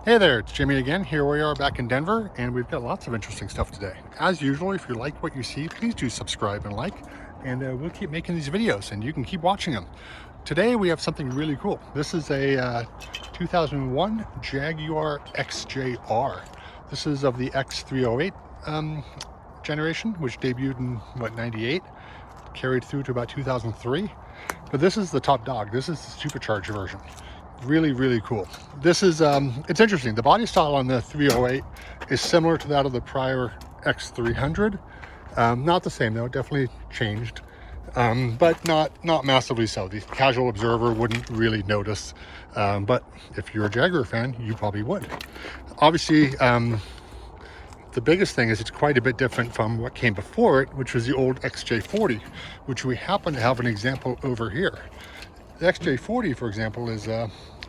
Hey there, it's Jimmy again. Here we are back in Denver, and we've got lots of interesting stuff today. As usual, if you like what you see, please do subscribe and like, and we'll keep making these videos, and you can keep watching them. Today we have something really cool. This is a 2001 Jaguar XJR. This is of the X308 generation, which debuted in, what, 98? Carried through to about 2003. But this is the top dog. This is the supercharged version. Really cool. This is it's interesting. The body style on the 308 is similar to that of the prior X300. Not the same though, definitely changed, but not massively so. The casual observer wouldn't really notice, but if you're a Jaguar fan, you probably would. Obviously, the biggest thing is it's quite a bit different from what came before it, which was the old XJ40, which we happen to have an example over here. The XJ40, for example, is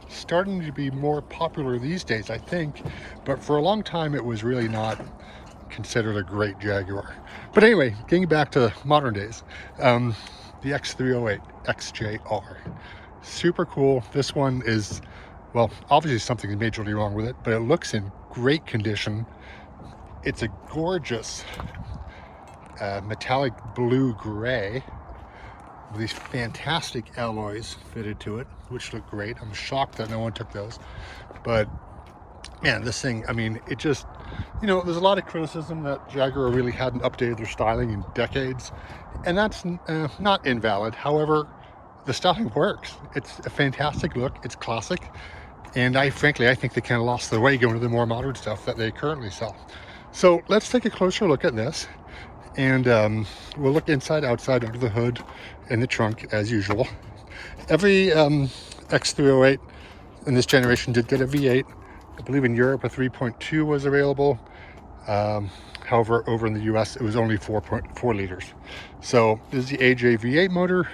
starting to be more popular these days, I think, but for a long time it was really not considered a great Jaguar. But anyway, getting back to modern days, the X308 XJR, super cool. This one is, well, obviously something is majorly wrong with it, but it looks in great condition. It's a gorgeous metallic blue gray with these fantastic alloys fitted to it, which look great. I'm shocked that no one took those. But man, this thing, I mean, it just, you know, there's a lot of criticism that Jaguar really hadn't updated their styling in decades, and that's not invalid. However, the styling works. It's a fantastic look. It's classic. And frankly, I think they kind of lost their way going to the more modern stuff that they currently sell. So let's take a closer look at this, and we'll look inside, outside, under the hood, in the trunk, as usual. Every X308 in this generation did get a V8. I believe in Europe a 3.2 was available. However, over in the US, it was only 4.4 liters. So this is the AJ V8 motor,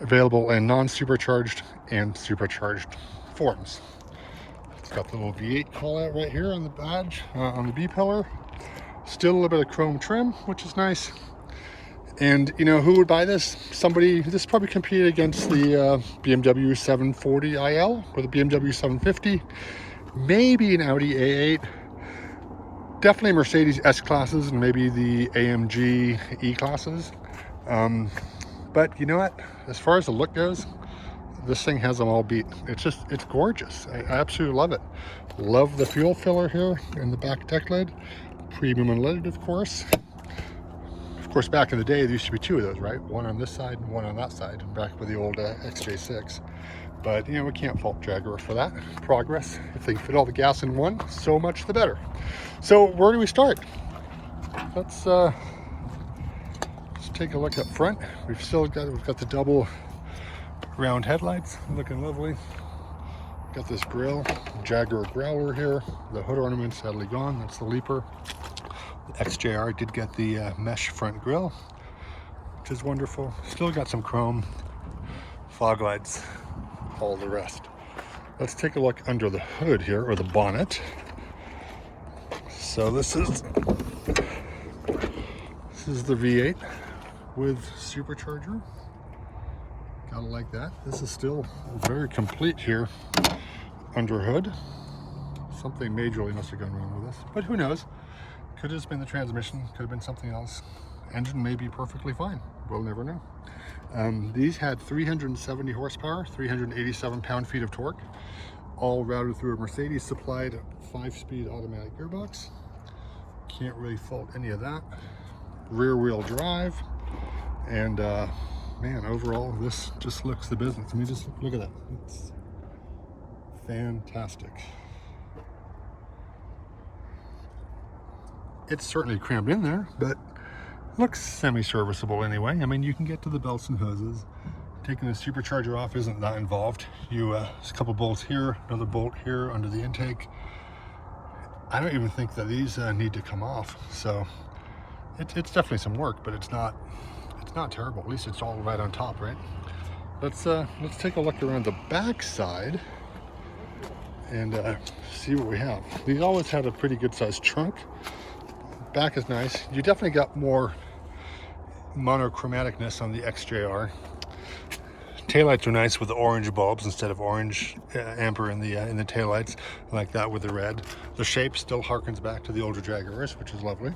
available in non-supercharged and supercharged forms. It's got the little V8 call out right here on the badge, on the B pillar. Still a little bit of chrome trim, which is nice. And you know, who would buy this? Somebody, this probably competed against the BMW 740 IL or the BMW 750, maybe an Audi A8, definitely Mercedes S classes, and maybe the AMG E classes. But you know what? As far as the look goes, this thing has them all beat. It's gorgeous. I absolutely love it. Love the fuel filler here in the back deck lid. Premium unleaded, of course. Of course, back in the day, there used to be two of those, right? One on this side and one on that side, back with the old XJ6. But, you know, we can't fault Jaguar for that. Progress. If they can fit all the gas in one, so much the better. So, where do we start? Let's take a look up front. We've got the double round headlights, looking lovely. Got this grille, Jaguar growler here. The hood ornament sadly gone. That's the leaper. The XJR did get the mesh front grille, which is wonderful. Still got some chrome, fog lights, all the rest. Let's take a look under the hood here, or the bonnet. So this is the V8 with supercharger. Gotta like that. This is still very complete here under hood. Something majorly must have gone wrong with this, but who knows? Could have just been the transmission, could have been something else. Engine may be perfectly fine. We'll never know. These had 370 horsepower, 387 pound-feet of torque, all routed through a Mercedes supplied 5-speed automatic gearbox. Can't really fault any of that. Rear wheel drive, and man, overall, this just looks the business. I mean, just look at that. It's fantastic. It's certainly crammed in there, but looks semi-serviceable anyway. I mean, you can get to the belts and hoses. Taking the supercharger off isn't that involved. There's a couple bolts here, another bolt here under the intake. I don't even think that these need to come off. So it's definitely some work, but it's not terrible. At least it's all right on top, right? Let's take a look around the back side and see what we have. These always had a pretty good sized trunk. Back is nice. You definitely got more monochromaticness on the XJR. taillights are nice with the orange bulbs instead of orange amber in the taillights. I like that with the red. The shape still harkens back to the older Jaguars, which is lovely.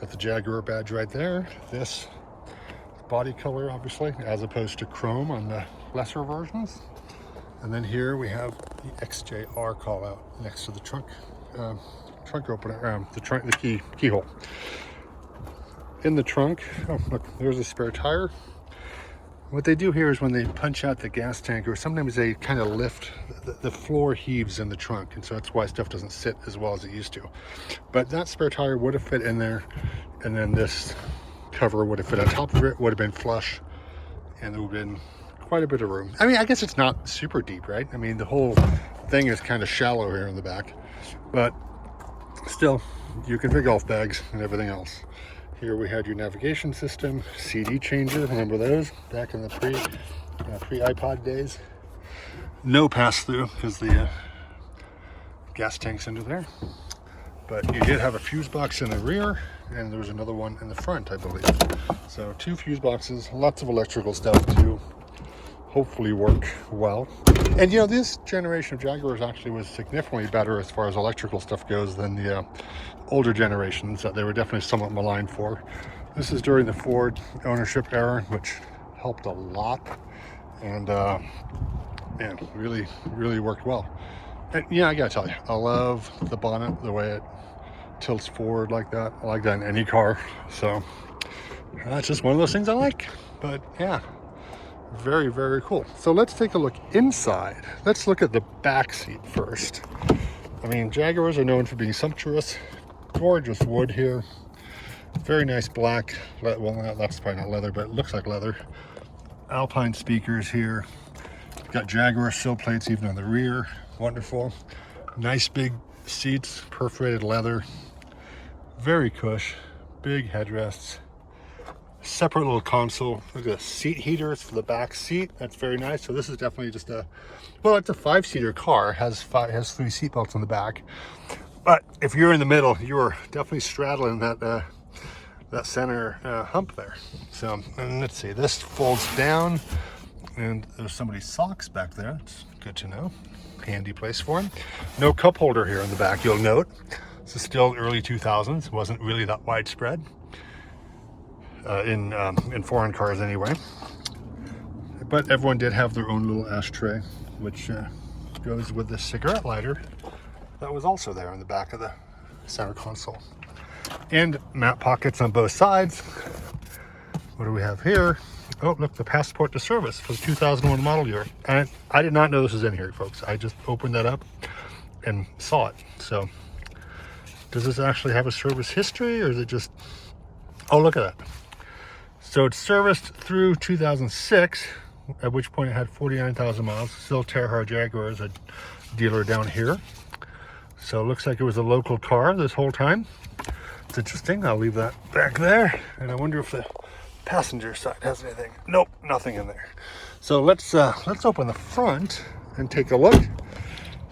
Got the Jaguar badge right there. This body color, obviously, as opposed to chrome on the lesser versions. And then here we have the XJR call out next to the trunk opener, the keyhole. In the trunk, oh look, there's a spare tire. What they do here is when they punch out the gas tank, or sometimes they kind of lift, the floor heaves in the trunk, and so that's why stuff doesn't sit as well as it used to. But that spare tire would have fit in there, and then this cover would have fit on top of it, would have been flush, and there would have been quite a bit of room. I mean, I guess it's not super deep, right? I mean, the whole thing is kind of shallow here in the back, but still, you can fit golf bags and everything else. Here we had your navigation system, CD changer, remember those back in the pre-iPod days. No pass-through because the gas tank's under there. But you did have a fuse box in the rear, and there was another one in the front, I believe. So 2 fuse boxes, lots of electrical stuff to hopefully work well. And you know, this generation of Jaguars actually was significantly better as far as electrical stuff goes than the older generations that they were definitely somewhat maligned for. This is during the Ford ownership era, which helped a lot, and man, really worked well. And yeah, I gotta tell you, I love the bonnet, the way it tilts forward like that. I like that in any car, so that's just one of those things I like. But yeah, very cool. So let's take a look inside. Let's look at the back seat first. I mean, Jaguars are known for being sumptuous. Gorgeous wood here, very nice black, well, that's probably not leather, but it looks like leather. Alpine speakers here. Got Jaguar sill plates even on the rear, wonderful. Nice big seats, perforated leather, very cush, big headrests, separate little console. Look at the seat heaters for the back seat, that's very nice. So this is definitely just a, well, it's a 5-seater car, has 3 seat belts on the back. But if you're in the middle, you're definitely straddling that center hump there. So, and let's see, this folds down, and there's somebody's socks back there. It's good to know. Handy place for them. No cup holder here in the back, you'll note. This is still early 2000s. It wasn't really that widespread in foreign cars anyway. But everyone did have their own little ashtray, which goes with the cigarette lighter that was also there on the back of the center console. And map pockets on both sides. What do we have here? Oh, look, the passport to service for the 2001 model year. And I did not know this was in here, folks. I just opened that up and saw it. So, does this actually have a service history, or is it just... Oh, look at that. So it's serviced through 2006, at which point it had 49,000 miles. Still Terhar Jaguars, a dealer down here. So it looks like it was a local car this whole time. It's interesting. I'll leave that back there. And I wonder if the passenger side has anything. Nope, nothing in there. So let's open the front and take a look.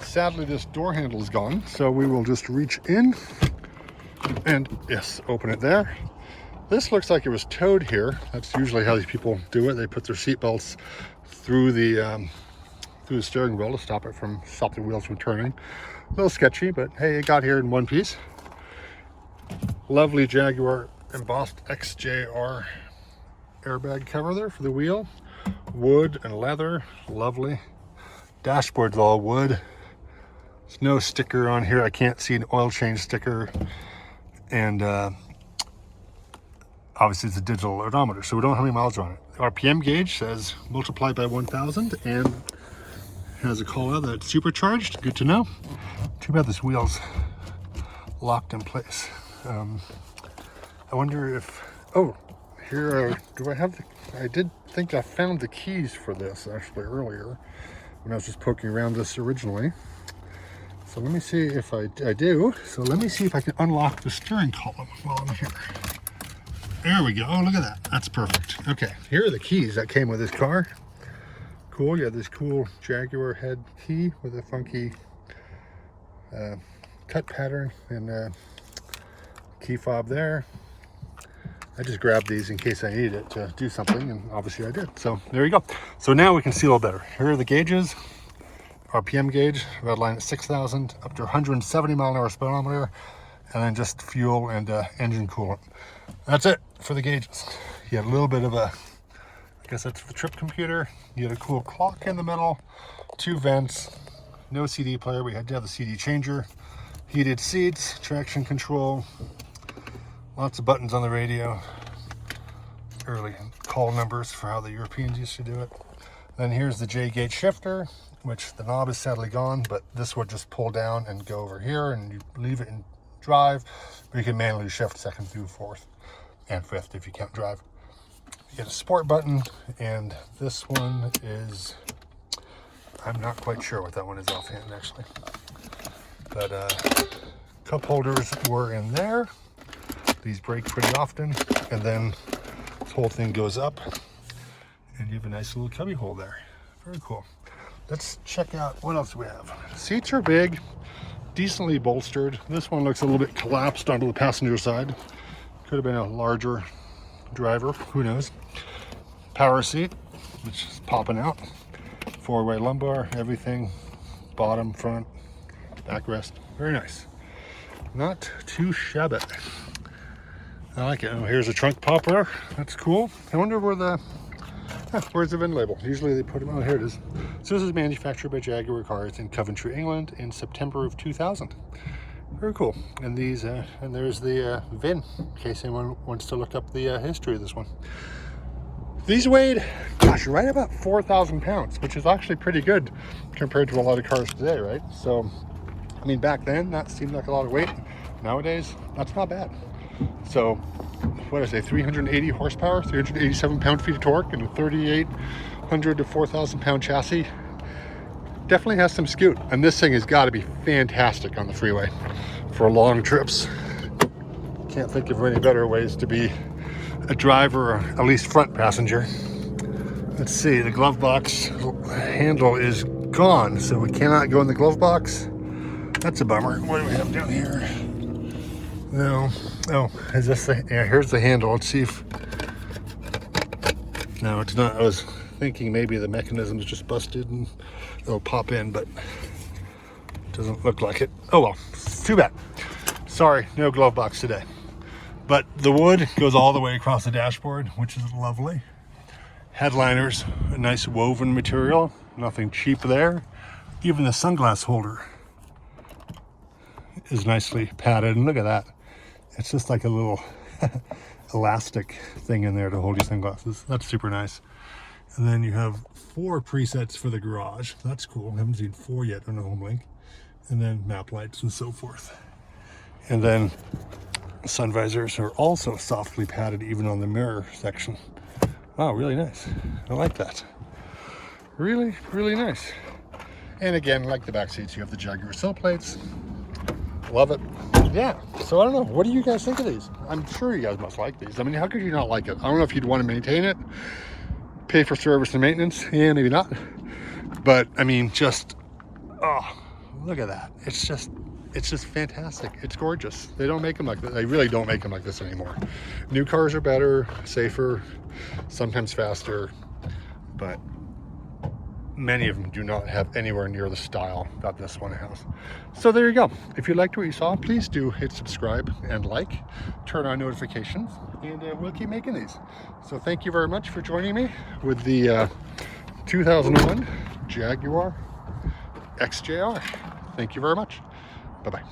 Sadly, this door handle is gone, so we will just reach in and yes, open it there. This looks like it was towed here. That's usually how these people do it. They put their seat belts through the steering wheel to stop the wheels from turning. A little sketchy, but hey, it got here in one piece. Lovely Jaguar embossed XJR airbag cover there for the wheel. Wood and leather, lovely. Dashboard's all wood. There's no sticker on here. I can't see an oil change sticker. And obviously it's a digital odometer, so we don't have any miles on it. RPM gauge says multiply by 1,000 and has a call out that it's supercharged. Good to know. Too bad this wheel's locked in place. I wonder if, oh, here, do I have I did think I found the keys for this actually earlier when I was just poking around this originally. So let me see if I do. So let me see if I can unlock the steering column while I'm here. There we go. Oh, look at that. That's perfect. Okay, here are the keys that came with this car. Cool. You have this cool Jaguar head key with a funky cut pattern and key fob there. I just grabbed these in case I needed it to do something, and obviously I did. So there you go. So now we can see a little better. Here are the gauges. RPM gauge, red line at 6,000, up to 170 mile an hour speedometer, and then just fuel and engine coolant. That's it for the gauges. You had a little bit of a, I guess that's the trip computer. You had a cool clock in the middle, 2 vents, no CD player. We had to have the CD changer, heated seats, traction control, lots of buttons on the radio, early call numbers for how the Europeans used to do it. Then here's the J gauge shifter, which the knob is sadly gone, but this would just pull down and go over here, and you leave it in drive, but you can manually shift 2nd through 4th and 5th if you can't drive. You get a sport button, and this one is, I'm not quite sure what that one is offhand actually, but cup holders were in there. These break pretty often, and then this whole thing goes up, and you have a nice little cubby hole there. Very cool. Let's check out what else we have. Seats are big, decently bolstered. This one looks a little bit collapsed onto the passenger side. Could have been a larger driver, who knows. Power seat, which is popping out. 4-way lumbar, everything. Bottom, front, backrest. Very nice. Not too shabby. I like it. Oh, here's a trunk popper. That's cool. I wonder where the, where's the VIN label? Usually they put them, oh, here it is. So this is manufactured by Jaguar cars in Coventry, England in September of 2000. Very cool. And these, and there's the VIN, in case anyone wants to look up the history of this one. These weighed, gosh, right about 4,000 pounds, which is actually pretty good compared to a lot of cars today, right? So, I mean, back then, that seemed like a lot of weight. Nowadays, that's not bad. So, what did I say, 380 horsepower, 387 pound-feet of torque, and a 3,800 to 4,000 pound chassis. Definitely has some scoot, and this thing has got to be fantastic on the freeway for long trips. Can't think of any better ways to be a driver, or at least front passenger. Let's see, the glove box handle is gone, so we cannot go in the glove box. That's a bummer. What do we have down here? No. Oh, is this the, yeah, here's the handle. Let's see if, no, it's not. I was thinking maybe the mechanism is just busted and it'll pop in, but it doesn't look like it. Oh well, too bad. Sorry, no glove box today. But the wood goes all the way across the dashboard, which is lovely. Headliners, a nice woven material, nothing cheap there. Even the sunglass holder is nicely padded, and look at that. It's just like a little elastic thing in there to hold your sunglasses. That's super nice. And then you have 4 presets for the garage. That's cool. I haven't seen 4 yet on the home link. And then map lights and so forth. And then sun visors are also softly padded even on the mirror section. Wow, really nice. I like that. Really, really nice. And again, like the back seats, you have the Jaguar sill plates. Love it. Yeah, so I don't know. What do you guys think of these? I'm sure you guys must like these. I mean, how could you not like it? I don't know if you'd want to maintain it, pay for service and maintenance. Yeah, maybe not. But I mean, just, oh, look at that. It's just fantastic. It's gorgeous. They don't make them like that. They really don't make them like this anymore. New cars are better, safer, sometimes faster, but many of them do not have anywhere near the style that this one has. So there you go. If you liked what you saw, please do hit subscribe and like, turn on notifications, and we'll keep making these. So thank you very much for joining me with the 2001 Jaguar XJR. Thank you very much. Bye-bye.